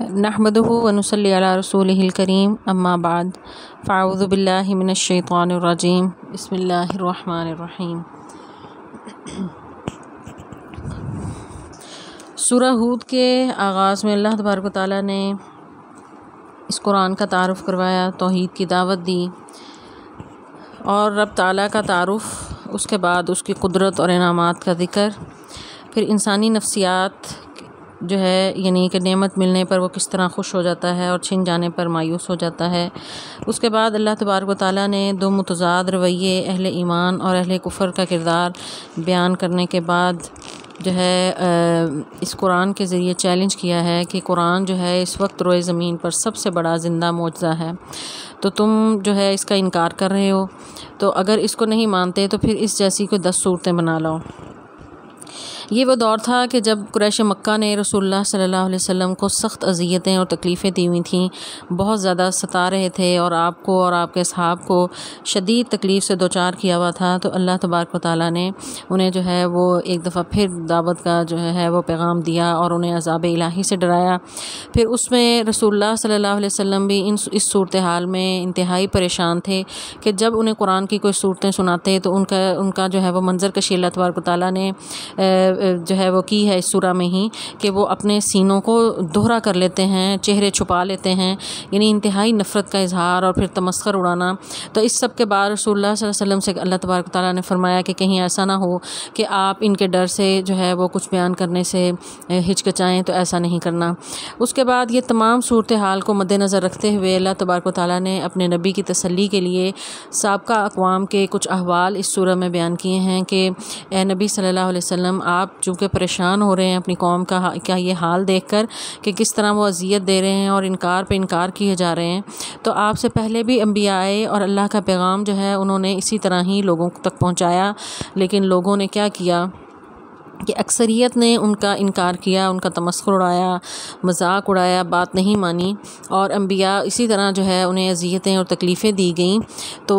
نحمدہ ونصلی علی رسولہ الکریم اما بعد فاعوذ باللہ من الشیطان الرجیم بسم اللہ الرحمن الرحیم۔ سورہ ہود کے آغاز میں اللہ تبارک و تعالیٰ نے اس قرآن کا تعارف کروایا، توحید کی دعوت دی اور رب تعالیٰ کا تعارف، اس کے بعد اس کی قدرت اور انعامات کا ذکر، پھر انسانی نفسیات جو ہے یعنی کہ نعمت ملنے پر وہ کس طرح خوش ہو جاتا ہے اور چھن جانے پر مایوس ہو جاتا ہے۔ اس کے بعد اللہ تبارک و تعالیٰ نے دو متضاد رویے اہل ایمان اور اہل کفر کا کردار بیان کرنے کے بعد جو ہے اس قرآن کے ذریعے چیلنج کیا ہے کہ قرآن جو ہے اس وقت روئے زمین پر سب سے بڑا زندہ معجزہ ہے، تو تم جو ہے اس کا انکار کر رہے ہو، تو اگر اس کو نہیں مانتے تو پھر اس جیسی کوئی 10 صورتیں بنا لو۔ یہ وہ دور تھا کہ جب قریش مکہ نے رسول اللہ صلی اللہ علیہ وسلم کو سخت اذیتیں اور تکلیفیں دی ہوئی تھیں، بہت زیادہ ستا رہے تھے اور آپ کو اور آپ کے اصحاب کو شدید تکلیف سے دوچار کیا ہوا تھا۔ تو اللہ تبارک و تعالیٰ نے انہیں جو ہے وہ ایک دفعہ پھر دعوت کا جو ہے وہ پیغام دیا اور انہیں عذاب الہی سے ڈرایا۔ پھر اس میں رسول اللہ صلی اللہ علیہ وسلم بھی اس صورتحال میں انتہائی پریشان تھے کہ جب انہیں قرآن کی کوئی صورتیں سناتے تو ان کا جو ہے وہ منظر کشی اللہ تبارک و تعالیٰ نے جو ہے وہ کی ہے اس سورہ میں ہی کہ وہ اپنے سینوں کو دوہرا کر لیتے ہیں، چہرے چھپا لیتے ہیں، یعنی انتہائی نفرت کا اظہار اور پھر تمسخر اڑانا۔ تو اس سب کے بعد رسول اللہ صلی اللہ علیہ وسلم سے اللہ تبارک و تعالیٰ نے فرمایا کہ کہیں ایسا نہ ہو کہ آپ ان کے ڈر سے جو ہے وہ کچھ بیان کرنے سے ہچکچائیں، تو ایسا نہیں کرنا۔ اس کے بعد یہ تمام صورتحال کو مد نظر رکھتے ہوئے اللہ تبارک و تعالیٰ نے اپنے نبی کی تسلی کے لیے سابقہ اقوام کے کچھ احوال اس سورہ میں بیان کیے ہیں کہ اے نبی صلی اللہ علیہ وسلم، آپ چونکہ پریشان ہو رہے ہیں اپنی قوم کا یہ حال دیکھ کر کہ کس طرح وہ اذیت دے رہے ہیں اور انکار پہ انکار کیے جا رہے ہیں، تو آپ سے پہلے بھی انبیاء آئے اور اللہ کا پیغام جو ہے انہوں نے اسی طرح ہی لوگوں تک پہنچایا، لیکن لوگوں نے کیا کیا کہ اکثریت نے ان کا انکار کیا، ان کا تمسخر اڑایا، مذاق اڑایا، بات نہیں مانی، اور انبیاء اسی طرح جو ہے انہیں اذیتیں اور تکلیفیں دی گئیں۔ تو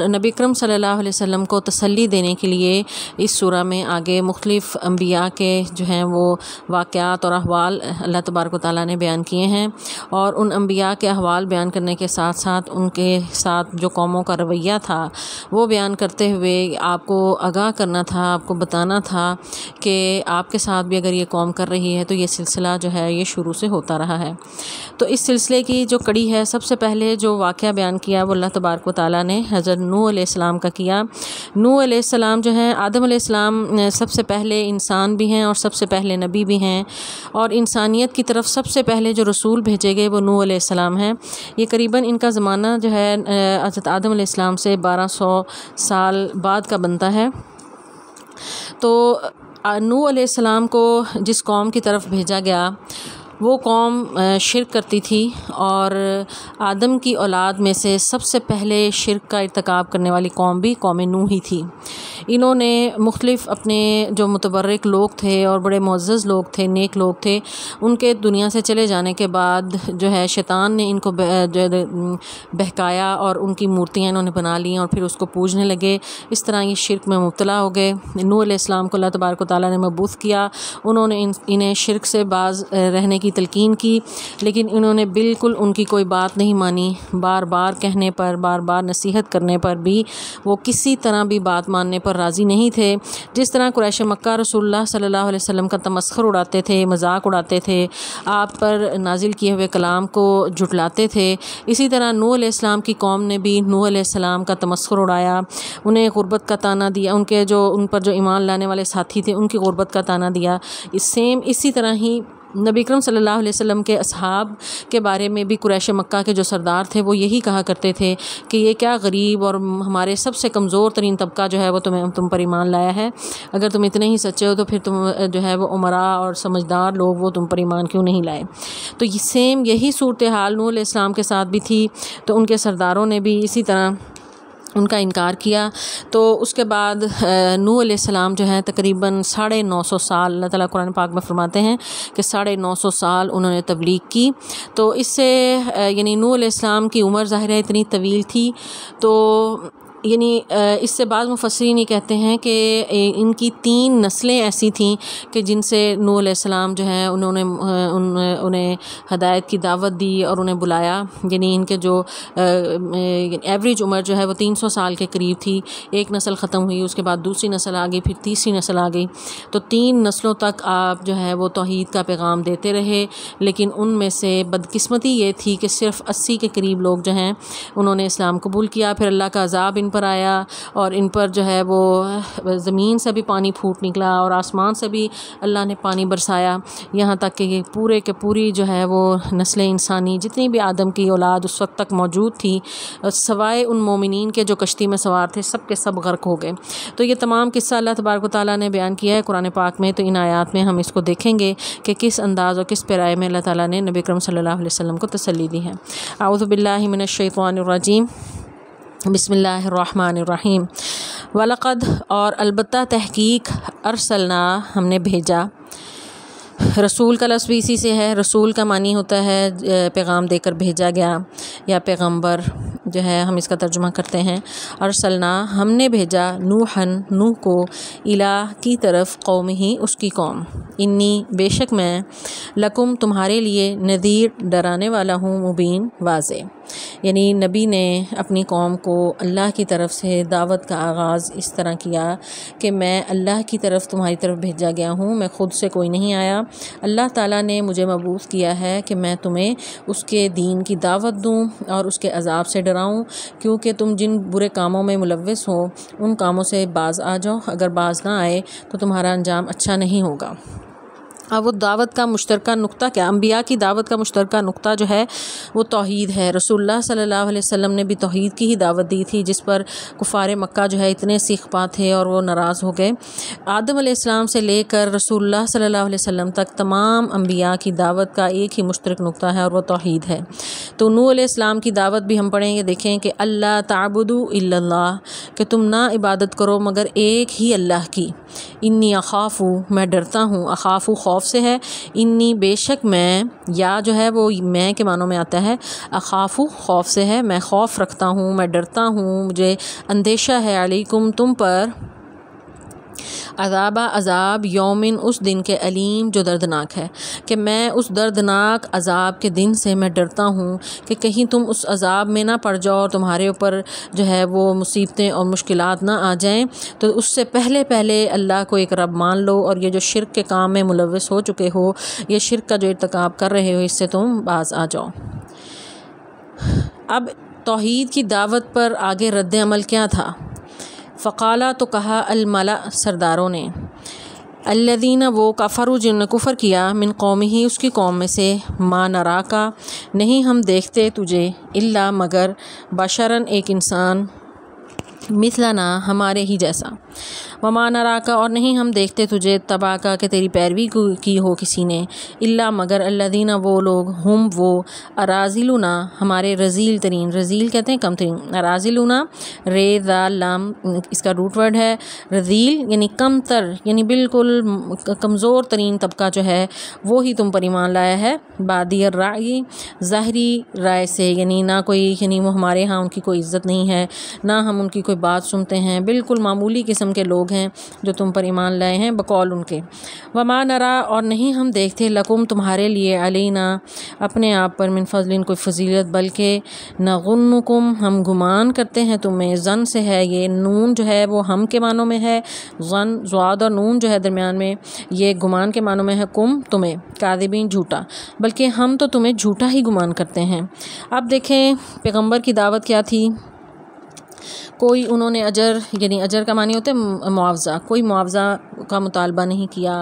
نبی اکرم صلی اللہ علیہ وسلم کو تسلی دینے کے لیے اس سورہ میں آگے مختلف انبیاء کے جو ہیں وہ واقعات اور احوال اللہ تبارک و تعالیٰ نے بیان کیے ہیں، اور ان انبیاء کے احوال بیان کرنے کے ساتھ ساتھ ان کے ساتھ جو قوموں کا رویہ تھا وہ بیان کرتے ہوئے آپ کو آگاہ کرنا تھا، آپ کو بتانا تھا کہ آپ کے ساتھ بھی اگر یہ قوم کر رہی ہے تو یہ سلسلہ جو ہے یہ شروع سے ہوتا رہا ہے۔ تو اس سلسلے کی جو کڑی ہے، سب سے پہلے جو واقعہ بیان کیا وہ اللہ تبارک و تعالیٰ نے حضرت نوح علیہ السلام کا کیا۔ نوح علیہ السلام جو ہیں، آدم علیہ السلام سب سے پہلے انسان بھی ہیں اور سب سے پہلے نبی بھی ہیں، اور انسانیت کی طرف سب سے پہلے جو رسول بھیجے گئے وہ نوح علیہ السلام ہیں۔ یہ قریباً ان کا زمانہ جو ہے حضرت آدم علیہ السلام سے 1200 سال بعد کا بنتا ہے۔ تو نوح علیہ السلام کو جس قوم کی طرف بھیجا گیا وہ قوم شرک کرتی تھی، اور آدم کی اولاد میں سے سب سے پہلے شرک کا ارتکاب کرنے والی قوم بھی قوم نوح ہی تھی۔ انہوں نے مختلف اپنے جو متبرک لوگ تھے اور بڑے معزز لوگ تھے، نیک لوگ تھے، ان کے دنیا سے چلے جانے کے بعد جو ہے شیطان نے ان کو بہکایا اور ان کی مورتیاں انہوں نے بنا لیں اور پھر اس کو پوجنے لگے۔ اس طرح یہ شرک میں مبتلا ہو گئے۔ نوح علیہ السلام کو اللہ تبارک و تعالیٰ نے مبعوث کیا، انہوں نے انہیں شرک سے باز رہنے کی تلقین کی، لیکن انہوں نے بالکل ان کی کوئی بات نہیں مانی۔ بار بار کہنے پر، بار بار نصیحت کرنے پر بھی وہ کسی طرح بھی بات ماننے پر راضی نہیں تھے۔ جس طرح قریش مکہ رسول اللہ صلی اللہ علیہ وسلم کا تمسخر اڑاتے تھے، مذاق اڑاتے تھے، آپ پر نازل کیے ہوئے کلام کو جھٹلاتے تھے، اسی طرح نوح علیہ السلام کی قوم نے بھی نوح علیہ السلام کا تمسخر اڑایا، انہیں غربت کا طعنہ دیا، ان پر جو ایمان لانے والے ساتھی تھے ان کی غربت کا طعنہ دیا۔ اسی طرح ہی نبی اکرم صلی اللہ علیہ وسلم کے اصحاب کے بارے میں بھی قریش مکہ کے جو سردار تھے وہ یہی کہا کرتے تھے کہ یہ کیا غریب اور ہمارے سب سے کمزور ترین طبقہ جو ہے وہ تم پر ایمان لایا ہے، اگر تم اتنے ہی سچے ہو تو پھر تم جو ہے وہ امراء اور سمجھدار لوگ وہ تم پر ایمان کیوں نہیں لائے۔ تو یہی صورتحال نوح علیہ السلام کے ساتھ بھی تھی، تو ان کے سرداروں نے بھی اسی طرح ان کا انکار کیا۔ تو اس کے بعد نوح علیہ السلام جو ہے تقریباً 950 سال، اللہ تعالیٰ قرآن پاک میں فرماتے ہیں کہ 950 سال انہوں نے تبلیغ کی۔ تو اس سے یعنی نوح علیہ السلام کی عمر ظاہر ہے اتنی طویل تھی، تو یعنی اس سے بعض مفسرین یہ کہتے ہیں کہ ان کی 3 نسلیں ایسی تھیں کہ جن سے نوح علیہ السلام جو ہے انہیں ہدایت کی دعوت دی اور انہیں بلایا. یعنی ان کے جو ایوریج عمر جو ہے وہ 300 سال کے قریب تھی. ایک نسل ختم ہوئی، اس کے بعد دوسری نسل آ گئی، پھر تیسری نسل آ گئی. تو 3 نسلوں تک آپ جو ہے وہ توحید کا پیغام دیتے رہے. لیکن ان میں سے بدقسمتی یہ تھی کہ صرف 80 کے قریب لوگ جو ہیں انہوں نے اسلام قبول کیا. پھر اللہ کا عذاب ان پر آیا اور ان پر جو ہے وہ زمین سے بھی پانی پھوٹ نکلا اور آسمان سے بھی اللہ نے پانی برسایا، یہاں تک کہ یہ پورے کے پوری جو ہے وہ نسل انسانی جتنی بھی آدم کی اولاد اس وقت تک موجود تھی سوائے ان مومنین کے جو کشتی میں سوار تھے، سب کے سب غرق ہو گئے. تو یہ تمام قصہ اللہ تبارک و تعالیٰ نے بیان کیا ہے قرآن پاک میں. تو ان آیات میں ہم اس کو دیکھیں گے کہ کس انداز اور کس پیرائے میں اللہ تعالیٰ نے نبی اکرم صلی اللہ علیہ وسلم کو تسلی دی ہے. اعوذ باللہ من الشیطان الرجیم، بسم اللہ الرحمن الرحیم. وَلَقَدْ اور البتہ تحقیق ارسلنا ہم نے بھیجا. رسول کا لفظ بھی اسی سے ہے. رسول کا معنی ہوتا ہے پیغام دے کر بھیجا گیا یا پیغمبر جو ہے ہم اس کا ترجمہ کرتے ہیں. ارسلنا ہم نے بھیجا نوح کو الہ کی طرف قومہ اس کی قوم. انی بے شک میں لکم تمہارے لیے نذیر ڈرانے والا ہوں مبین واضح. یعنی نبی نے اپنی قوم کو اللہ کی طرف سے دعوت کا آغاز اس طرح کیا کہ میں اللہ کی طرف تمہاری طرف بھیجا گیا ہوں، میں خود سے کوئی نہیں آیا. اللہ تعالیٰ نے مجھے مبعوث کیا ہے کہ میں تمہیں اس کے دین کی دعوت دوں اور اس کے عذاب سے ڈراؤں، کیونکہ تم جن برے کاموں میں ملوث ہو ان کاموں سے باز آ جاؤ. اگر باز نہ آئے تو تمہارا انجام اچھا نہیں ہوگا. اب وہ دعوت کا مشترکہ نقطہ کیا؟ انبیاء کی دعوت کا مشترکہ نقطہ جو ہے وہ توحید ہے. رسول اللہ صلی اللہ علیہ وسلم نے بھی توحید کی ہی دعوت دی تھی، جس پر کفار مکہ جو ہے اتنے سیخ پا تھے اور وہ ناراض ہو گئے. آدم علیہ السلام سے لے کر رسول اللہ صلی اللہ علیہ وسلم تک تمام انبیاء کی دعوت کا ایک ہی مشترک نقطہ ہے اور وہ توحید ہے. تو نوح علیہ السلام کی دعوت بھی ہم پڑھیں گے، دیکھیں کہ اللہ تعبدوا الا اللہ، کہ تم نہ عبادت کرو مگر ایک ہی اللہ کی. انی اخاف میں ڈرتا ہوں، اخاف خوف سے ہے، انی بے شک میں، یا جو ہے وہ میں کے معنوں میں آتا ہے، اخاف خوف سے ہے، میں خوف رکھتا ہوں، میں ڈرتا ہوں، مجھے اندیشہ ہے، علیکم تم پر، عذاب یومن اس دن کے علیم جو دردناک ہے، کہ میں اس دردناک عذاب کے دن سے میں ڈرتا ہوں کہ کہیں تم اس عذاب میں نہ پڑ جاؤ اور تمہارے اوپر جو ہے وہ مصیبتیں اور مشکلات نہ آ جائیں. تو اس سے پہلے اللہ کو ایک رب مان لو اور یہ جو شرک کے کام میں ملوث ہو چکے ہو، یہ شرک کا جو ارتکاب کر رہے ہو، اس سے تم باز آ جاؤ. اب توحید کی دعوت پر آگے رد عمل کیا تھا؟ فقالا تو کہا الملا سرداروں نے، الذین وہ کفروا جنہوں نے کفر کیا، من قومہ اس کی قوم میں سے، ما نراکا نہیں ہم دیکھتے تجھے، الا مگر بشرن ایک انسان، مثلنا ہمارے ہی جیسا، وما نراکا اور نہیں ہم دیکھتے تجھے، تباکا کہ تیری پیروی کی ہو کسی نے، الا مگر الذین وہ لوگ، ہم وہ، اراذلنا ہمارے رذیل ترین، رذیل کہتے ہیں کم ترین، اراذلنا رے ذال لام اس کا روٹ ورڈ ہے. رذیل یعنی کم تر، یعنی بالکل کمزور ترین طبقہ جو ہے وہی تم پر ایمان لایا ہے. بادی الرأی ظاہری رائے سے، یعنی نہ کوئی، یعنی وہ ہمارے ہاں ان کی کوئی عزت نہیں ہے، نہ ہم ان کی کوئی بات سنتے ہیں، بالکل معمولی قسم کے لوگ ہیں جو تم پر ایمان لائے ہیں بقول ان کے. وما نرا اور نہیں ہم دیکھتے، لکم تمہارے لیے، علینا اپنے آپ پر، من فضل کوئی فضیلت، بلکہ نظنکم ہم گمان کرتے ہیں تمہیں، ظن سے ہے یہ، نون جو ہے وہ ہم کے معنوں میں ہے، ظن ضاد اور نون جو ہے درمیان میں یہ گمان کے معنوں میں ہے، کم تمہیں، کاذبین جھوٹا، بلکہ ہم تو تمہیں جھوٹا ہی گمان کرتے ہیں. اب دیکھیں پیغمبر کی دعوت کیا تھی. کوئی انہوں نے اجر، یعنی اجر کا معنی ہوتا ہے معاوضہ، کوئی معاوضہ کا مطالبہ نہیں کیا،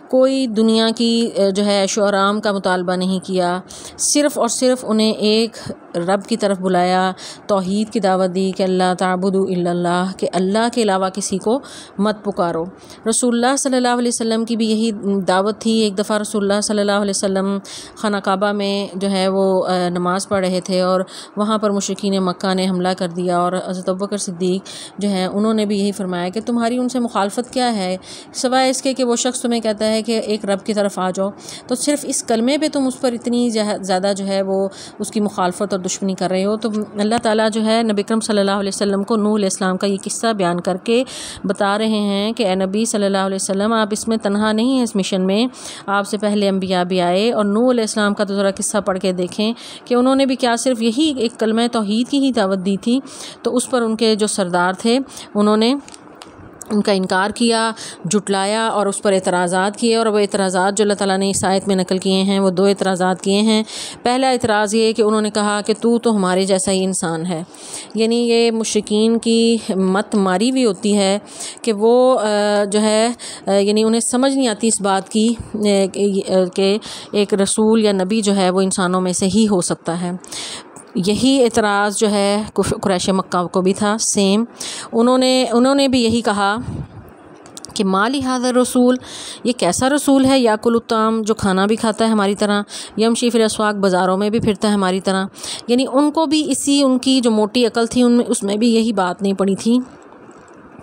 کوئی دنیا کی جو ہے عیش و آرام کا مطالبہ نہیں کیا، صرف اور صرف انہیں ایک رب کی طرف بلایا، توحید کی دعوت دی کہ اللہ تعبدوا الا اللہ، کہ اللہ کے علاوہ کسی کو مت پکارو. رسول اللہ صلی اللہ علیہ وسلم کی بھی یہی دعوت تھی. ایک دفعہ رسول اللہ صلی اللہ علیہ وسلم خانہ کعبہ میں جو ہے وہ نماز پڑھ رہے تھے اور وہاں پر مشرکین مکہ نے حملہ کر دیا، اور حضرت ابوبکر صدیق جو ہیں انہوں نے بھی یہی فرمایا کہ تمہاری ان سے مخالفت کیا ہے، سوائے اس کے کہ وہ شخص تمہیں کہتا ہے کہ ایک رب کی طرف آ جاؤ، تو صرف اس کلمے پہ تم اس پر اتنی زیادہ جو ہے وہ اس کی مخالفت اور دشمنی کر رہے ہو۔ تو اللہ تعالیٰ جو ہے نبی اکرم صلی اللہ علیہ وسلم کو نوح علیہ السلام کا یہ قصہ بیان کر کے بتا رہے ہیں کہ اے نبی صلی اللہ علیہ وسلم آپ اس میں تنہا نہیں ہیں، اس مشن میں آپ سے پہلے انبیاء بھی آئے، اور نوح علیہ السلام کا تو ذرا قصہ پڑھ کے دیکھیں کہ انہوں نے بھی کیا صرف یہی ایک کلمہ توحید کی ہی دعوت دی تھی، تو اس پر ان کے جو سردار تھے انہوں نے ان کا انکار کیا، جھٹلایا اور اس پر اعتراضات کیے، اور وہ اعتراضات جو اللہ تعالیٰ نے اس آیت میں نقل کیے ہیں وہ 2 اعتراضات کیے ہیں۔ پہلا اعتراض یہ کہ انہوں نے کہا کہ تو ہمارے جیسا ہی انسان ہے، یعنی یہ مشرکین کی مت ماری ہوئی ہوتی ہے کہ وہ جو ہے یعنی انہیں سمجھ نہیں آتی اس بات کی کہ ایک رسول یا نبی جو ہے وہ انسانوں میں سے ہی ہو سکتا ہے۔ یہی اعتراض جو ہے قریش مکہ کو بھی تھا سیم، انہوں نے بھی یہی کہا کہ مالی حاضر رسول، یہ کیسا رسول ہے یاکل الطعام، جو کھانا بھی کھاتا ہے ہماری طرح، یمشی فی الاسواق، بازاروں میں بھی پھرتا ہے ہماری طرح۔ یعنی ان کو بھی ان کی جو موٹی عقل تھی اس میں بھی یہی بات نہیں پڑی تھی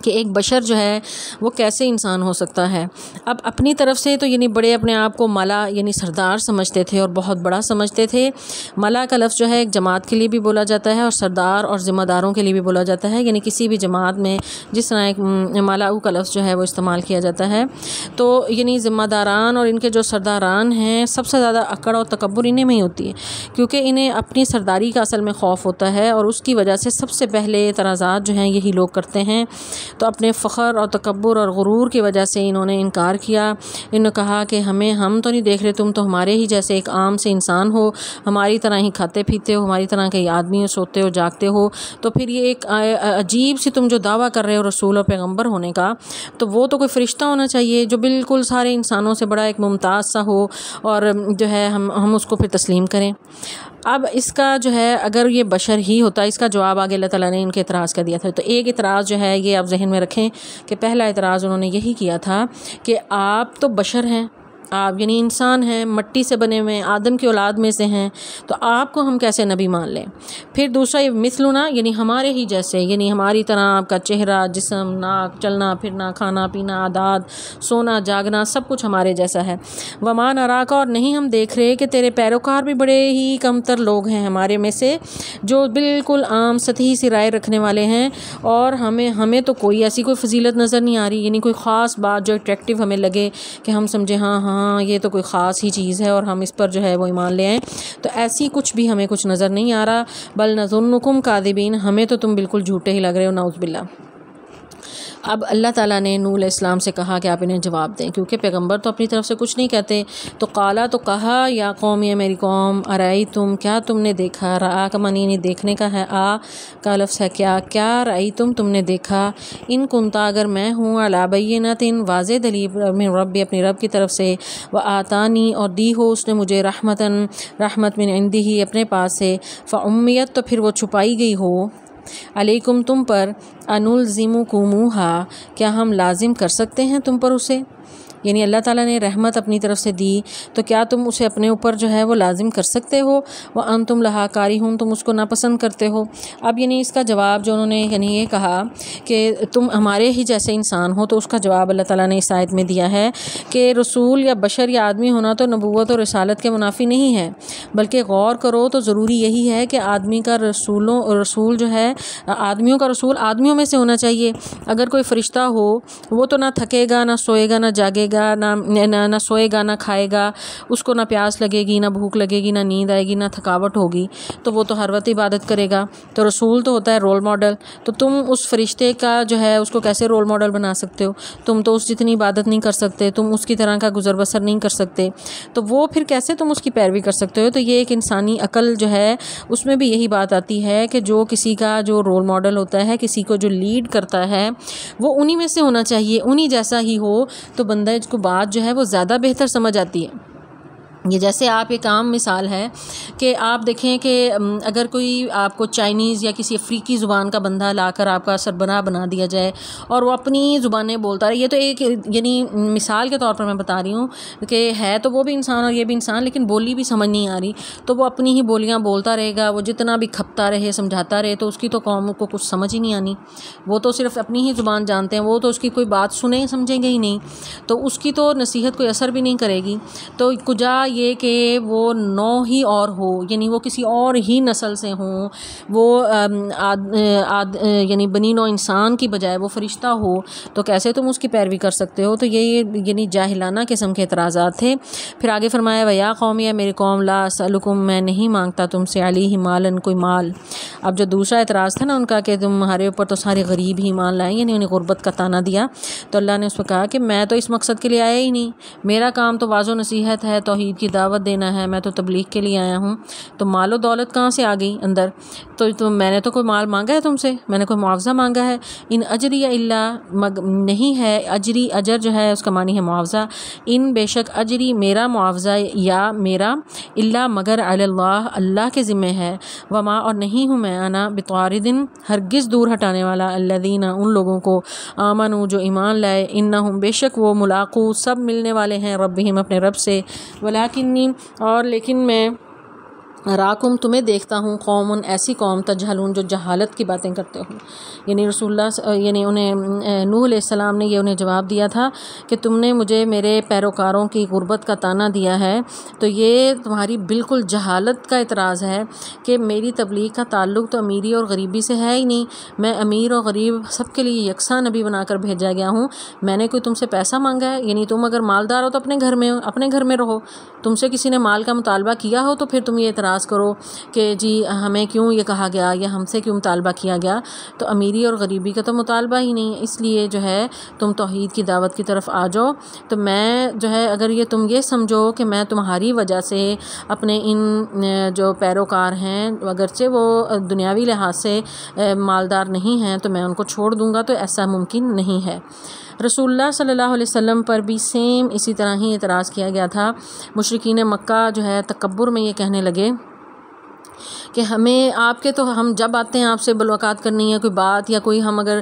کہ ایک بشر جو ہے وہ کیسے انسان ہو سکتا ہے۔ اب اپنی طرف سے تو یعنی بڑے اپنے آپ کو ملا یعنی سردار سمجھتے تھے اور بہت بڑا سمجھتے تھے۔ ملا کا لفظ جو ہے ایک جماعت کے لیے بھی بولا جاتا ہے اور سردار اور ذمہ داروں کے لیے بھی بولا جاتا ہے، یعنی کسی بھی جماعت میں جس طرح ایک ملاؤ کا لفظ جو ہے وہ استعمال کیا جاتا ہے، تو یعنی ذمہ داران اور ان کے جو سرداران ہیں سب سے زیادہ اکڑ اور تکبر انہیں میں ہی ہوتی ہے، کیونکہ انہیں اپنی سرداری کا اصل میں خوف ہوتا ہے، اور اس کی وجہ سے سب سے پہلے اعتراضات جو ہیں یہی لوگ کرتے ہیں۔ تو اپنے فخر اور تکبر اور غرور کی وجہ سے انہوں نے انکار کیا۔ انہوں نے کہا کہ ہم تو نہیں دیکھ رہے، تم تو ہمارے ہی جیسے ایک عام سے انسان ہو، ہماری طرح ہی کھاتے پیتے ہو، ہماری طرح کے آدمی ہو، سوتے ہو جاگتے ہو، تو پھر یہ ایک عجیب سی تم جو دعویٰ کر رہے ہو رسول اور پیغمبر ہونے کا، تو وہ تو کوئی فرشتہ ہونا چاہیے جو بالکل سارے انسانوں سے بڑا ایک ممتاز سا ہو، اور جو ہے ہم اس کو پھر تسلیم کریں۔ اب اس کا جو ہے اگر یہ بشر ہی ہوتا، اس کا جواب آگے اللہ تعالیٰ نے ان کے اعتراض کا دیا تھا۔ تو ایک اعتراض جو ہے یہ آپ ذہن میں رکھیں کہ پہلا اعتراض انہوں نے یہی کیا تھا کہ آپ تو بشر ہیں، آپ یعنی انسان ہیں، مٹی سے بنے ہوئے آدم کی اولاد میں سے ہیں، تو آپ کو ہم کیسے نبی مان لیں۔ پھر دوسرا یہ مثلنا، یعنی ہمارے ہی جیسے، یعنی ہماری طرح آپ کا چہرہ، جسم، ناک، چلنا پھرنا، کھانا پینا، عادات، سونا جاگنا، سب کچھ ہمارے جیسا ہے۔ وما نراک، اور نہیں ہم دیکھ رہے کہ تیرے پیروکار بھی بڑے ہی کم تر لوگ ہیں ہمارے میں سے جو بالکل عام سطحی سی رائے رکھنے والے ہیں، اور ہمیں تو کوئی ایسی کوئی فضیلت نظر نہیں آ رہی، یعنی کوئی خاص بات جو اٹریکٹیو ہمیں لگے کہ ہم سمجھیں ہاں یہ تو کوئی خاص ہی چیز ہے اور ہم اس پر جو ہے وہ ایمان لے آئیں، تو ایسی ہمیں کچھ نظر نہیں آ رہا۔ بل نظنکم کاذبین، ہمیں تو تم بالکل جھوٹے ہی لگ رہے ہو، نعوذ باللہ۔ اب اللہ تعالیٰ نے نوح علیہ السلام سے کہا کہ آپ انہیں جواب دیں، کیونکہ پیغمبر تو اپنی طرف سے کچھ نہیں کہتے۔ تو قالا، تو کہا، یا قوم، یہ میری قوم، ارائیتم، کیا تم نے دیکھا، رآ کا معنی نہیں دیکھنے کا ہے، آ کا لفظ ہے کیا رأیتم، تم نے دیکھا، ان کنتا، اگر میں ہوں، علی بینۃ، واضح دلیل، من ربی، اپنی رب کی طرف سے، وآتانی، اور دی ہو اس نے مجھے، رحمت من عندہ، اپنے پاس سے، فامیت، تو پھر وہ چھپائی گئی ہو، علیکم، تم پر، انلزمکموہا، کیا ہم لازم کر سکتے ہیں تم پر اسے، یعنی اللہ تعالیٰ نے رحمت اپنی طرف سے دی تو کیا تم اسے اپنے اوپر جو ہے وہ لازم کر سکتے ہو، وانتم لہا کارہون، تم اس کو ناپسند کرتے ہو۔ اب یعنی اس کا جواب جو انہوں نے یعنی یہ کہا کہ تم ہمارے ہی جیسے انسان ہو، تو اس کا جواب اللہ تعالیٰ نے اس آیت میں دیا ہے کہ رسول یا بشر یا آدمی ہونا تو نبوت اور رسالت کے منافی نہیں ہے، بلکہ غور کرو تو ضروری یہی ہے کہ آدمی کا رسول جو ہے، آدمیوں کا رسول آدمیوں میں سے ہونا چاہیے۔ اگر کوئی فرشتہ ہو وہ تو نہ تھکے گا، نہ سوئے گا، نہ جاگے گا، نہ سوئے گا، نہ کھائے گا، اس کو نہ پیاس لگے گی، نہ بھوک لگے گی، نہ نیند آئے گی، نہ تھکاوٹ ہوگی، تو وہ تو ہر وقت عبادت کرے گا۔ تو رسول تو ہوتا ہے رول ماڈل، تو تم اس فرشتے کا جو ہے اس کو کیسے رول ماڈل بنا سکتے ہو؟ تم تو اس جتنی عبادت نہیں کر سکتے، تم اس کی طرح کا گزر بسر نہیں کر سکتے، تو وہ پھر کیسے تم اس کی پیروی کر سکتے ہو؟ تو یہ ایک انسانی عقل جو ہے اس میں بھی یہی بات آتی ہے کہ جو کسی کا جو رول ماڈل ہوتا ہے، کسی کو جو لیڈ کرتا ہے، وہ انہی میں سے ہونا چاہیے، انہی جیسا ہی ہو، تو بندہ اس کو بات جو ہے وہ زیادہ بہتر سمجھ آتی ہے۔ یہ جیسے آپ ایک عام مثال ہے کہ آپ دیکھیں کہ اگر کوئی آپ کو چائنیز یا کسی افریقی زبان کا بندہ لا کر آپ کا سربراہ بنا دیا جائے اور وہ اپنی زبانیں بولتا رہے، یہ تو ایک یعنی مثال کے طور پر میں بتا رہی ہوں کہ ہے تو وہ بھی انسان اور یہ بھی انسان، لیکن بولی بھی سمجھ نہیں آ رہی، تو وہ اپنی ہی بولیاں بولتا رہے گا، وہ جتنا بھی کھپتا رہے، سمجھاتا رہے، تو اس کی تو قوم کو کچھ سمجھ ہی نہیں آنی، وہ تو صرف اپنی ہی زبان جانتے ہیں، وہ تو اس کی کوئی بات سنیں سمجھیں گے ہی نہیں، تو اس کی تو نصیحت کوئی اثر بھی نہیں کرے گی۔ تو کجا یہ کہ وہ نو ہی اور ہو، یعنی وہ کسی اور ہی نسل سے ہوں، وہ یعنی بنی نوع انسان کی بجائے وہ فرشتہ ہو، تو کیسے تم اس کی پیروی کر سکتے ہو؟ تو یہ یعنی جاہلانہ قسم کے اعتراضات تھے۔ پھر آگے فرمایا وَيَا قَوْمِ، یا میری قوم، لا أَسْأَلُكُم، میں نہیں مانگتا تم سے، علیہ مالًا، کوئی مال۔ اب جو دوسرا اعتراض تھا نا ان کا کہ تمہارے اوپر تو سارے غریب ہی ایمان لائیں، یعنی انہیں غربت کا طعنہ دیا، تو اللہ نے اس پہ کہا کہ میں تو اس مقصد کے لیے آیا ہی نہیں، میرا کام تو واضح و نصیحت ہے، توحید کی دعوت دینا ہے، میں تو تبلیغ کے لیے آیا ہوں، تو مال و دولت کہاں سے آ گئی اندر؟ تو میں نے تو کوئی مال مانگا ہے تم سے، میں نے کوئی معاوضہ مانگا ہے؟ ان اجری الا، نہیں ہے اجری، اجر جو ہے اس کا معنی ہے معاوضہ، ان بے شک اجری میرا معاوضہ، یا میرا، الا مگر، علی اللہ، اللہ کے ذمہ ہے، وما اور نہیں ہوں میں، انا بطارد، ہرگز دور ہٹانے والا، الذین ان لوگوں کو، آمنوا جو ایمان لائے، انہم بے شک وہ، ملاقو سب ملنے والے ہیں، ربہم اپنے رب سے، ولکنی اور لیکن میں، راکم تمہیں دیکھتا ہوں، قوم ایسی قوم، تجہلون جو جہالت کی باتیں کرتے ہوں۔ یعنی رسول اللہ یعنی انہیں نوح علیہ السلام نے یہ انہیں جواب دیا تھا کہ تم نے مجھے میرے پیروکاروں کی غربت کا طعنہ دیا ہے، تو یہ تمہاری بالکل جہالت کا اعتراض ہے کہ میری تبلیغ کا تعلق تو امیری اور غریبی سے ہے ہی نہیں، میں امیر اور غریب سب کے لیے یکساں نبی بنا کر بھیجا گیا ہوں، میں نے کوئی تم سے پیسہ مانگا ہے؟ یعنی تم اگر مالدار ہو تو اپنے گھر میں رہو، تم سے کسی نے مال کا مطالبہ کیا ہو تو پھر تم یہ اعتراض کرو کہ جی ہمیں کیوں یہ کہا گیا یا ہم سے کیوں مطالبہ کیا گیا، تو امیری اور غریبی کا تو مطالبہ ہی نہیں ہے، اس لیے جو ہے تم توحید کی دعوت کی طرف آ جاؤ۔ تو میں جو ہے اگر یہ تم یہ سمجھو کہ میں تمہاری وجہ سے اپنے ان جو پیروکار ہیں اگرچہ وہ دنیاوی لحاظ سے مالدار نہیں ہیں تو میں ان کو چھوڑ دوں گا، تو ایسا ممکن نہیں ہے۔ رسول اللہ صلی اللہ علیہ وسلم پر بھی سیم اسی طرح ہی اعتراض کیا گیا تھا۔ مشرکین مکہ جو ہے تکبر میں یہ کہنے لگے کہ ہمیں آپ کے، تو ہم جب آتے ہیں آپ سے ملاقات کرنی ہے، کوئی بات یا کوئی ہم اگر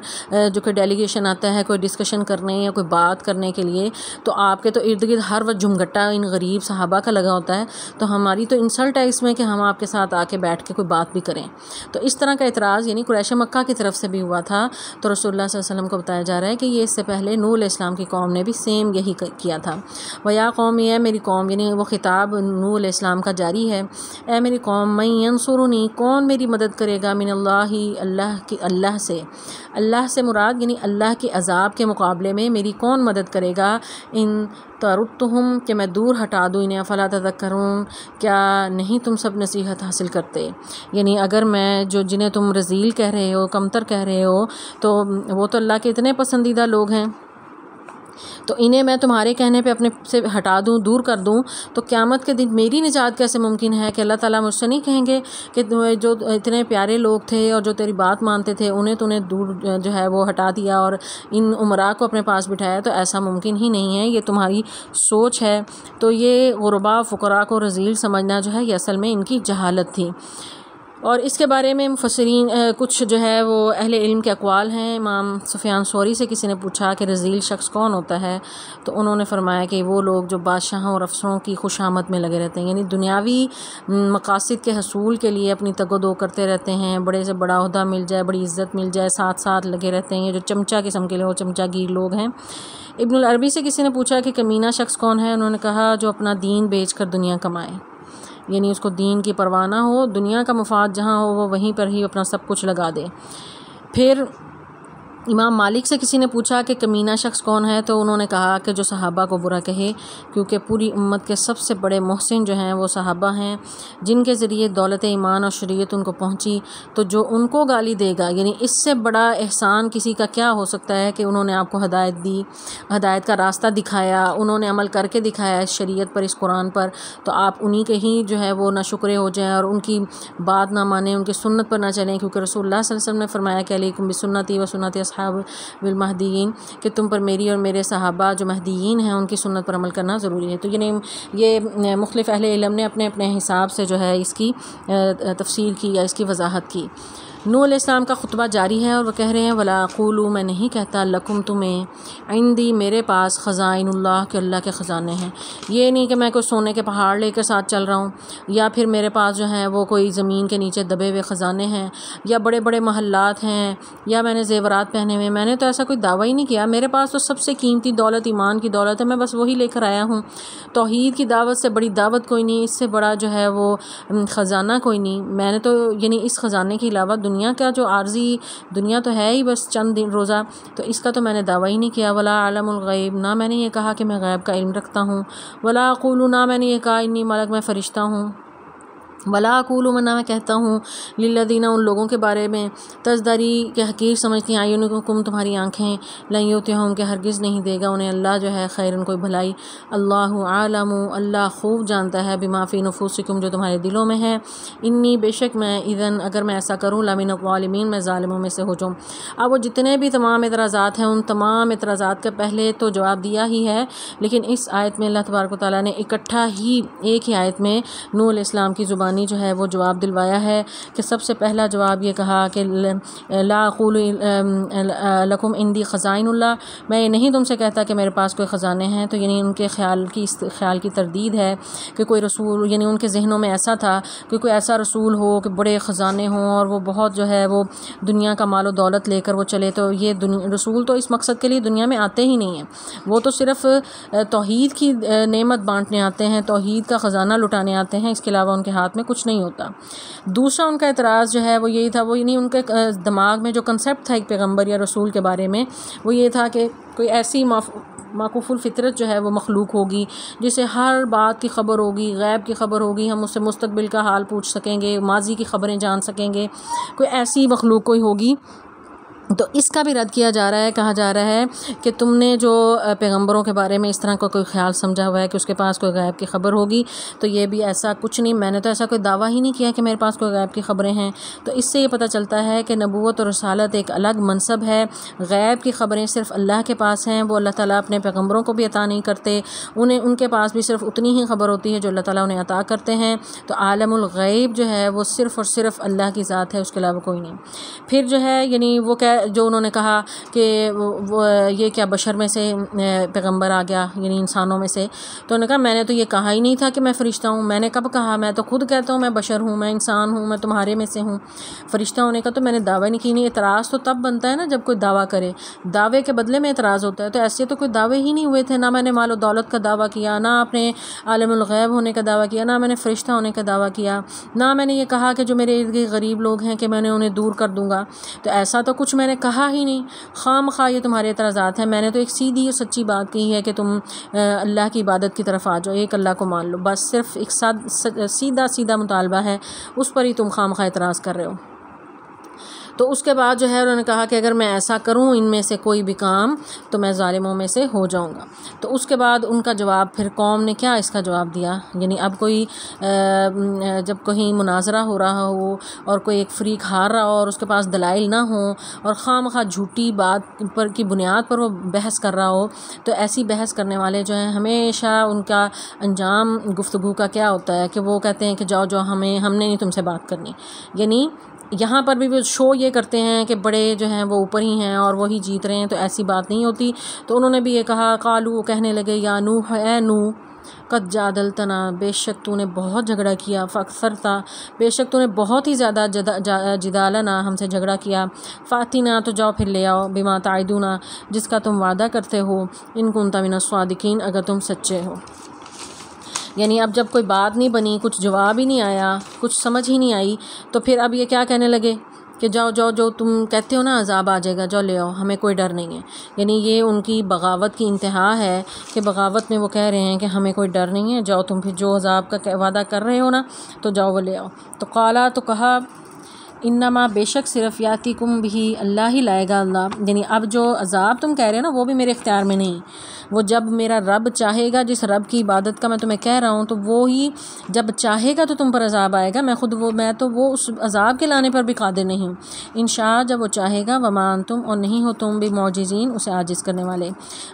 جو کہ ڈیلیگیشن آتا ہے کوئی ڈسکشن کرنے یا کوئی بات کرنے کے لیے، تو آپ کے تو ارد گرد ہر وقت جھمگٹا ان غریب صحابہ کا لگا ہوتا ہے، تو ہماری تو انسلٹ ہے اس میں کہ ہم آپ کے ساتھ آ کے بیٹھ کے کوئی بات بھی کریں۔ تو اس طرح کا اعتراض یعنی قریش مکہ کی طرف سے بھی ہوا تھا، تو رسول اللہ صلی اللہ علیہ وسلم کو بتایا جا رہا ہے کہ یہ اس سے پہلے نوح علیہ السلام کی قوم نے بھی سیم یہی کیا تھا۔ وَيَا قَوْمِ، ہے میری قوم، یعنی وہ خطاب نوح علیہ السلام کا جاری ہے، اے میری قوم، مَن يَنصُرُنِي، کون میری مدد کرے گا، من اللہ، اللہ سے مراد یعنی اللہ کے عذاب کے مقابلے میں میری کون مدد کرے گا، ان طردتہم، کہ میں دور ہٹا دوں انہیں، افلا تذکرون، کیا نہیں تم سب نصیحت حاصل کرتے؟ یعنی اگر میں جنہیں تم رذیل کہہ رہے ہو، کمتر کہہ رہے ہو، تو وہ تو اللہ کے اتنے پسندیدہ لوگ ہیں، تو انہیں میں تمہارے کہنے پہ اپنے سے ہٹا دوں، دور کر دوں، تو قیامت کے دن میری نجات کیسے ممکن ہے؟ کہ اللہ تعالیٰ مجھ سے نہیں کہیں گے کہ جو اتنے پیارے لوگ تھے اور جو تیری بات مانتے تھے انہیں دور جو ہے وہ ہٹا دیا اور ان عمراء کو اپنے پاس بٹھایا؟ تو ایسا ممکن ہی نہیں ہے، یہ تمہاری سوچ ہے۔ تو یہ غرباء فقراء کو رذیل سمجھنا جو ہے یہ اصل میں ان کی جہالت تھی۔ اور اس کے بارے میں مفسرین کچھ جو ہے وہ اہل علم کے اقوال ہیں۔ امام سفیان ثوری سے کسی نے پوچھا کہ رذیل شخص کون ہوتا ہے، تو انہوں نے فرمایا کہ وہ لوگ جو بادشاہوں اور افسروں کی خوشامد میں لگے رہتے ہیں، یعنی دنیاوی مقاصد کے حصول کے لیے اپنی تگ و دو کرتے رہتے ہیں، بڑے سے بڑا عہدہ مل جائے، بڑی عزت مل جائے، ساتھ ساتھ لگے رہتے ہیں، یہ جو چمچا قسم کے لوگ، چمچا گیر لوگ ہیں۔ ابن العربی سے کسی نے پوچھا کہ کمینہ شخص کون ہے، انہوں نے کہا جو اپنا دین بیچ کر دنیا کمائے، یعنی اس کو دین کی پرواہ نہ ہو، دنیا کا مفاد جہاں ہو وہ وہیں پر ہی اپنا سب کچھ لگا دے۔ پھر امام مالک سے کسی نے پوچھا کہ کمینہ شخص کون ہے، تو انہوں نے کہا کہ جو صحابہ کو برا کہے، کیونکہ پوری امت کے سب سے بڑے محسن جو ہیں وہ صحابہ ہیں، جن کے ذریعے دولت ایمان اور شریعت ان کو پہنچی، تو جو ان کو گالی دے گا، یعنی اس سے بڑا احسان کسی کا کیا ہو سکتا ہے کہ انہوں نے آپ کو ہدایت دی، ہدایت کا راستہ دکھایا، انہوں نے عمل کر کے دکھایا اس شریعت پر، اس قرآن پر، تو آپ انہی کے ہی جو ہے وہ نہ شکرے ہو جائیں اور ان کی بات نہ مانیں، ان کی سنت پر نہ چلیں، کیونکہ رسول اللہ صلی اللہ علیہ وسلم نے فرمایا کہ علیکم بسنتی و سنت اصحاب بالمہدیین، کہ تم پر میری اور میرے صحابہ جو مہدیین ہیں ان کی سنت پر عمل کرنا ضروری ہے۔ تو یہ مختلف اہل علم نے اپنے اپنے حساب سے جو ہے اس کی تفسیر کی یا اس کی وضاحت کی۔ نوح علیہ السلام کا خطبہ جاری ہے اور وہ کہہ رہے ہیں ولا اقول میں نہیں کہتا لکم تمہیں عندی میرے پاس خزائن اللہ کہ اللہ کے خزانے ہیں. یہ نہیں کہ میں کوئی سونے کے پہاڑ لے کے ساتھ چل رہا ہوں یا پھر میرے پاس جو ہے وہ کوئی زمین کے نیچے دبے ہوئے خزانے ہیں یا بڑے بڑے محلات ہیں یا میں نے زیورات پہنے ہوئے. میں نے تو ایسا کوئی دعویٰ ہی نہیں کیا. میرے پاس تو سب سے قیمتی دولت ایمان کی دولت ہے, میں بس وہی لے کر آیا ہوں. توحید کی دعوت سے بڑی دعوت کوئی نہیں, اس سے بڑا جو ہے وہ خزانہ کوئی نہیں. میں نے تو یعنی اس خزانے کے علاوہ دنیا کا جو عارضی دنیا تو ہے ہی بس چند دن روزہ, تو اس کا تو میں نے دعویٰ ہی نہیں کیا. ولا عالم الغیب, نہ میں نے یہ کہا کہ میں غیب کا علم رکھتا ہوں. ولا اقول, نہ میں نے یہ کہا انی ملک میں فرشتہ ہوں. ولا اقول, نہ میں کہتا ہوں للذین, ان لوگوں کے بارے میں تزدری کہ حقیر سمجھتی ہیں اعینکم تمہاری آنکھیں, لن یؤتیہم کہ ہرگز نہیں دے گا انہیں اللہ جو ہے خیرن کوئی بھلائی. اللہ عالم, اللہ خوب جانتا ہے بما فی نفوسکم جو تمہارے دلوں میں ہے. انی بے شک میں اذن اگر میں ایسا کروں لمن الظالمین میں ظالموں میں سے ہو جاؤں. اب وہ جتنے بھی تمام اعتراضات ہیں ان تمام اعتراضات کا پہلے تو جواب دیا ہی ہے, لیکن اس آیت میں اللہ تبارک و تعالیٰ نے اکٹھا ہی ایک ہی آیت میں نوح علیہ السلام کی زبانی جو ہے وہ جواب دلوایا ہے. کہ سب سے پہلا جواب یہ کہا کہ لا اقول لکم عندی خزائن اللہ, میں یہ نہیں تم سے کہتا کہ میرے پاس کوئی خزانے ہیں. تو یعنی ان کے خیال کی تردید ہے کہ کوئی رسول, یعنی ان کے ذہنوں میں ایسا تھا کہ کوئی ایسا رسول ہو کہ بڑے خزانے ہوں اور وہ بہت جو ہے وہ دنیا کا مال و دولت لے کر وہ چلے. تو یہ رسول تو اس مقصد کے لیے دنیا میں آتے ہی نہیں ہیں, وہ تو صرف توحید کی نعمت بانٹنے آتے ہیں, توحید کا خزانہ لٹانے آتے ہیں, اس کے علاوہ ان کے ہاتھ میں کچھ نہیں ہوتا. دوسرا ان کا اعتراض جو ہے وہ یہی تھا, وہ یعنی ان کے دماغ میں جو کنسیپٹ تھا ایک پیغمبر یا رسول کے بارے میں, وہ یہ تھا کہ کوئی ایسی معکوف الفطرت جو ہے وہ مخلوق ہوگی جسے ہر بات کی خبر ہوگی, غیب کی خبر ہوگی, ہم اس سے مستقبل کا حال پوچھ سکیں گے, ماضی کی خبریں جان سکیں گے, کوئی ایسی مخلوق کوئی ہوگی. تو اس کا بھی رد کیا جا رہا ہے, کہا جا رہا ہے کہ تم نے جو پیغمبروں کے بارے میں اس طرح کا کوئی خیال سمجھا ہوا ہے کہ اس کے پاس کوئی غیب کی خبر ہوگی, تو یہ بھی ایسا کچھ نہیں. میں نے تو ایسا کوئی دعویٰ ہی نہیں کیا کہ میرے پاس کوئی غیب کی خبریں ہیں. تو اس سے یہ پتہ چلتا ہے کہ نبوت اور رسالت ایک الگ منصب ہے. غیب کی خبریں صرف اللہ کے پاس ہیں, وہ اللہ تعالیٰ اپنے پیغمبروں کو بھی عطا نہیں کرتے, ان کے پاس بھی صرف اتنی ہی خبر ہوتی ہے جو اللہ تعالیٰ انہیں عطا کرتے ہیں. تو عالم الغیب جو ہے وہ صرف اور صرف اللہ کی ذات ہے, اس کے علاوہ کوئی نہیں. پھر جو ہے یعنی وہ جو انہوں نے کہا کہ وہ یہ کیا بشر میں سے پیغمبر آ گیا, یعنی انسانوں میں سے. تو انہوں نے کہا میں نے تو یہ کہا ہی نہیں تھا کہ میں فرشتہ ہوں. میں نے کب کہا, میں تو خود کہتا ہوں میں بشر ہوں, میں انسان ہوں, میں تمہارے میں سے ہوں. فرشتہ ہونے کا تو میں نے دعویٰ نہیں کی. نہیں, اعتراض تو تب بنتا ہے نا جب کوئی دعویٰ کرے, دعوے کے بدلے میں اعتراض ہوتا ہے. تو ایسے تو کوئی دعوے ہی نہیں ہوئے تھے, نہ میں نے مال و دولت کا دعویٰ کیا, نہ اپنے عالم الغیب ہونے کا دعویٰ کیا, نہ میں نے فرشتہ ہونے کا دعویٰ کیا, نہ میں نے یہ کہا کہ جو میرے ارد گرد غریب لوگ ہیں کہ میں نے انہیں دور کر دوں گا. تو ایسا تو کچھ میں نے کہا ہی نہیں. خام خواہ یہ تمہارے اعتراضات ہیں. میں نے تو ایک سیدھی اور سچی بات کہی ہے کہ تم اللہ کی عبادت کی طرف آ جاؤ, ایک اللہ کو مان لو, بس صرف ایک سیدھا مطالبہ ہے, اس پر ہی تم خام خواہ اعتراض کر رہے ہو. تو اس کے بعد جو ہے انہوں نے کہا کہ اگر میں ایسا کروں ان میں سے کوئی بھی کام تو میں ظالموں میں سے ہو جاؤں گا. تو اس کے بعد ان کا جواب پھر قوم نے کیا اس کا جواب دیا, یعنی اب کوئی جب کہیں مناظرہ ہو رہا ہو اور کوئی ایک فریق ہار رہا ہو اور اس کے پاس دلائل نہ ہوں اور خواہ جھوٹی بات پر کی بنیاد پر وہ بحث کر رہا ہو, تو ایسی بحث کرنے والے جو ہیں ہمیشہ ان کا انجام گفتگو کا کیا ہوتا ہے کہ وہ کہتے ہیں کہ جاؤ ہم نے نہیں تم سے بات کرنی. یعنی یہاں پر بھی وہ شو یہ کرتے ہیں کہ بڑے جو ہیں وہ اوپر ہی ہیں اور وہی جیت رہے ہیں, تو ایسی بات نہیں ہوتی. تو انہوں نے بھی یہ کہا, قالو کہنے لگے, یا نوح اے نوح, قد جادلتنا بے شک تو نے بہت جھگڑا کیا, فاکثرتا بے شک تو نے بہت ہی زیادہ جدالنا ہم سے جھگڑا کیا, فاتنا تو جاؤ پھر لے آؤ, بما تعدونا جس کا تم وعدہ کرتے ہو, ان کنت من الصادقین اگر تم سچے ہو. یعنی اب جب کوئی بات نہیں بنی, کچھ جواب ہی نہیں آیا, کچھ سمجھ ہی نہیں آئی, تو پھر اب یہ کیا کہنے لگے کہ جاؤ جو تم کہتے ہو نا عذاب آ جائے گا, جاؤ لے آؤ, ہمیں کوئی ڈر نہیں ہے. یعنی یہ ان کی بغاوت کی انتہا ہے کہ بغاوت میں وہ کہہ رہے ہیں کہ ہمیں کوئی ڈر نہیں ہے, جاؤ تم پھر جو عذاب کا وعدہ کر رہے ہو نا تو جاؤ وہ لے آؤ. تو قالا تو کہا, انما بے شک صرف یاتیکم بھی اللہ ہی لائے گا اللہ, یعنی اب جو عذاب تم کہہ رہے ہو نا وہ بھی میرے اختیار میں نہیں, وہ جب میرا رب چاہے گا, جس رب کی عبادت کا میں تمہیں کہہ رہا ہوں, تو وہی جب چاہے گا تو تم پر عذاب آئے گا. میں تو وہ اس عذاب کے لانے پر بھی قادر نہیں ہوں. انشاء جب وہ چاہے گا, وما انتم اور نہیں ہو تم بمعجزین اسے عاجز کرنے والے,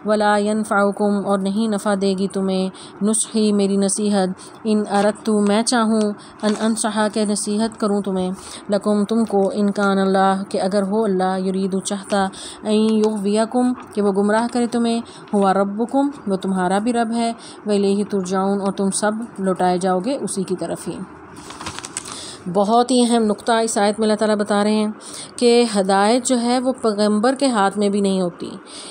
ولا ینفعکم اور نہیں نفع دے گی تمہیں, نصحی میری نصیحت, ان اردت میں چاہوں, ان انصحا کہ نصیحت کروں تمہیں, لکم لکم تم کو، ان کان اللہ کہ اگر ہو اللہ یرید چاہتا، این یغویکم کہ وہ گمراہ کرے تمہیں، ہوا ربکم وہ تمہارا بھی رب ہے، وإلیہ ترجعون اور تم سب لوٹائے جاؤ گے اسی کی طرف ہی۔ بہت ہی اہم نقطہ اس آیت میں اللہ تعالیٰ بتا رہے ہیں کہ ہدایت جو ہے وہ پیغمبر کے ہاتھ میں بھی نہیں ہوتی۔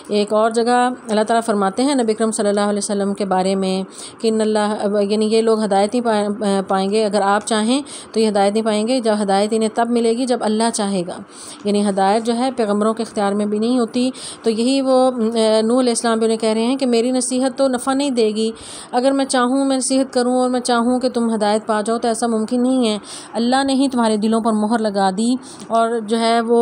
ایک اور جگہ اللہ تعالیٰ فرماتے ہیں نبی اکرم صلی اللہ علیہ وسلم کے بارے میں کہ ان اللہ یعنی یہ لوگ ہدایت نہیں پائیں گے، اگر آپ چاہیں تو یہ ہدایت نہیں پائیں گے، جب ہدایت انہیں تب ملے گی جب اللہ چاہے گا۔ یعنی ہدایت جو ہے پیغمبروں کے اختیار میں بھی نہیں ہوتی۔ تو یہی وہ نوح علیہ السلام بھی انہیں کہہ رہے ہیں کہ میری نصیحت تو نفع نہیں دے گی، اگر میں چاہوں میں نصیحت کروں اور میں چاہوں کہ تم ہدایت پا جاؤ تو ایسا ممکن نہیں ہے۔ اللہ نے ہی تمہارے دلوں پر مہر لگا دی، اور جو ہے وہ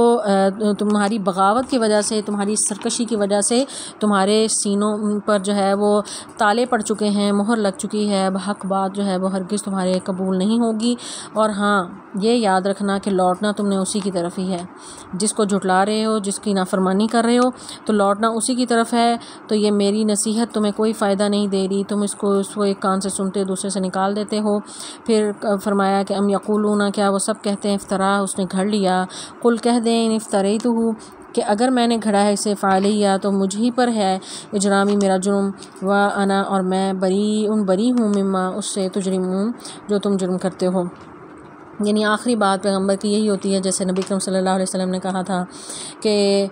تمہاری بغاوت کی وجہ سے، تمہاری سرکشی کی وجہ سے تمہارے سینوں پر جو ہے وہ تالے پڑ چکے ہیں، مہر لگ چکی ہے۔ اب حق بات جو ہے وہ ہرگز تمہارے قبول نہیں ہوگی۔ اور ہاں یہ یاد رکھنا کہ لوٹنا تم نے اسی کی طرف ہی ہے، جس کو جھٹلا رہے ہو، جس کی نافرمانی کر رہے ہو تو لوٹنا اسی کی طرف ہے۔ تو یہ میری نصیحت تمہیں کوئی فائدہ نہیں دے رہی، تم اس کو ایک کان سے سنتے دوسرے سے نکال دیتے ہو۔ پھر فرمایا کہ ام یقولون کیا وہ سب کہتے ہیں افطرا اس نے گھڑ لیا، قل کہہ دیں ان افتریتہ کہ اگر میں نے گھڑا ہے اسے فعلیہ تو مجھ ہی پر ہے اجرامی میرا جرم، وانا اور میں بری ہوں مما اس سے تجرمون جو تم جرم کرتے ہو۔ یعنی آخری بات پیغمبر کی یہی ہوتی ہے، جیسے نبی اکرم صلی اللہ علیہ وسلم نے کہا تھا کہ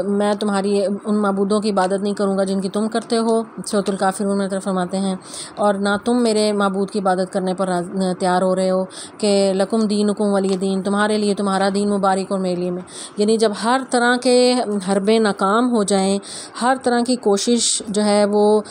میں تمہاری ان معبودوں کی عبادت نہیں کروں گا جن کی تم کرتے ہو، سورۃ الکافرون میں طرف فرماتے ہیں، اور نہ تم میرے معبود کی عبادت کرنے پر تیار ہو رہے ہو کہ لکم دینکم ولی دین، تمہارے لیے تمہارا دین مبارک اور میرے لیے میں۔ یعنی جب ہر طرح کے حربیں ناکام ہو جائیں، ہر طرح کی کوشش جو ہے وہ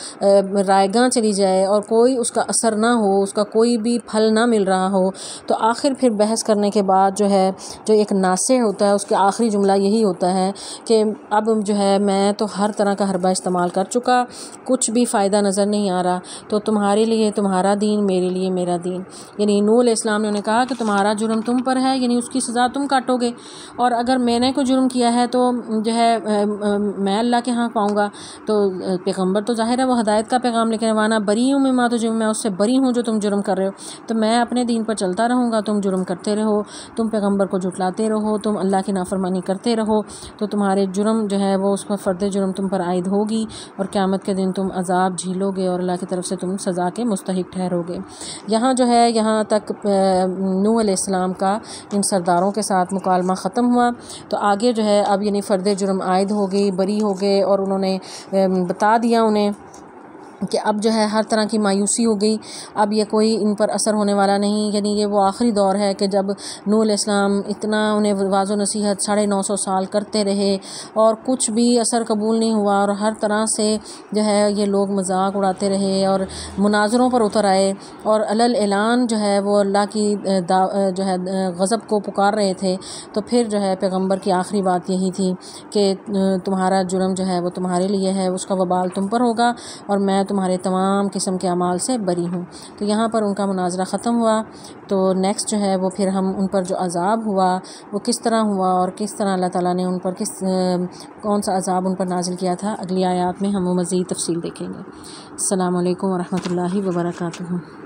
رائے گاں چلی جائے اور کوئی اس کا اثر نہ ہو، اس کا کوئی بھی پھل نہ مل رہا ہو، تو آخر پھر بحث کرنے کے بعد جو ہے جو ایک ناصح ہوتا ہے اس کے آخری جملہ یہی ہوتا ہے کہ اب جو ہے میں تو ہر طرح کا حربہ استعمال کر چکا، کچھ بھی فائدہ نظر نہیں آ رہا، تو تمہارے لیے تمہارا دین، میرے لیے میرا دین۔ یعنی نوح علیہ السلام نے انہیں کہا کہ تمہارا جرم تم پر ہے، یعنی اس کی سزا تم کاٹو گے، اور اگر میں نے کوئی جرم کیا ہے تو جو ہے میں اللہ کے ہاں پاؤں گا۔ تو پیغمبر تو ظاہر ہے وہ ہدایت کا پیغام لے کے روانہ، بری ہوں مما تو میں اس سے بری ہوں جو تم جرم کر رہے ہو، تو میں اپنے دین پر چلتا رہوں گا، تم جرم کرتے رہو، تم پیغمبر کو جھٹلاتے رہو، تم اللہ کی نافرمانی کرتے رہو، تو تمہارے جرم جو ہے وہ اس پر فرد جرم تم پر عائد ہوگی، اور قیامت کے دن تم عذاب جھیلو گے اور اللہ کی طرف سے تم سزا کے مستحق ٹھہرو گے۔ یہاں جو ہے یہاں تک نوح علیہ السلام کا ان سرداروں کے ساتھ مکالمہ ختم ہوا۔ تو آگے جو ہے اب یعنی فرد جرم عائد ہو گئی، بری ہو گئے، اور انہوں نے بتا دیا انہیں کہ اب جو ہے ہر طرح کی مایوسی ہو گئی، اب یہ کوئی ان پر اثر ہونے والا نہیں۔ یعنی یہ وہ آخری دور ہے کہ جب نوح علیہ السلام اتنا انہیں واضح و نصیحت 950 سال کرتے رہے اور کچھ بھی اثر قبول نہیں ہوا، اور ہر طرح سے جو ہے یہ لوگ مذاق اڑاتے رہے اور مناظروں پر اتر آئے، اور علل اعلان جو ہے وہ اللہ کی جو ہے غضب کو پکار رہے تھے۔ تو پھر جو ہے پیغمبر کی آخری بات یہی تھی کہ تمہارا جرم جو ہے وہ تمہارے لیے ہے، اس کا وبال تم پر ہوگا، اور میں تمہارے تمام قسم کے اعمال سے بری ہوں۔ تو یہاں پر ان کا مناظرہ ختم ہوا۔ تو نیکسٹ جو ہے وہ پھر ہم ان پر جو عذاب ہوا وہ کس طرح ہوا، اور کس طرح اللہ تعالیٰ نے ان پر کون سا عذاب ان پر نازل کیا تھا، اگلی آیات میں ہم وہ مزید تفصیل دیکھیں گے۔ السلام علیکم ورحمۃ اللہ وبرکاتہ۔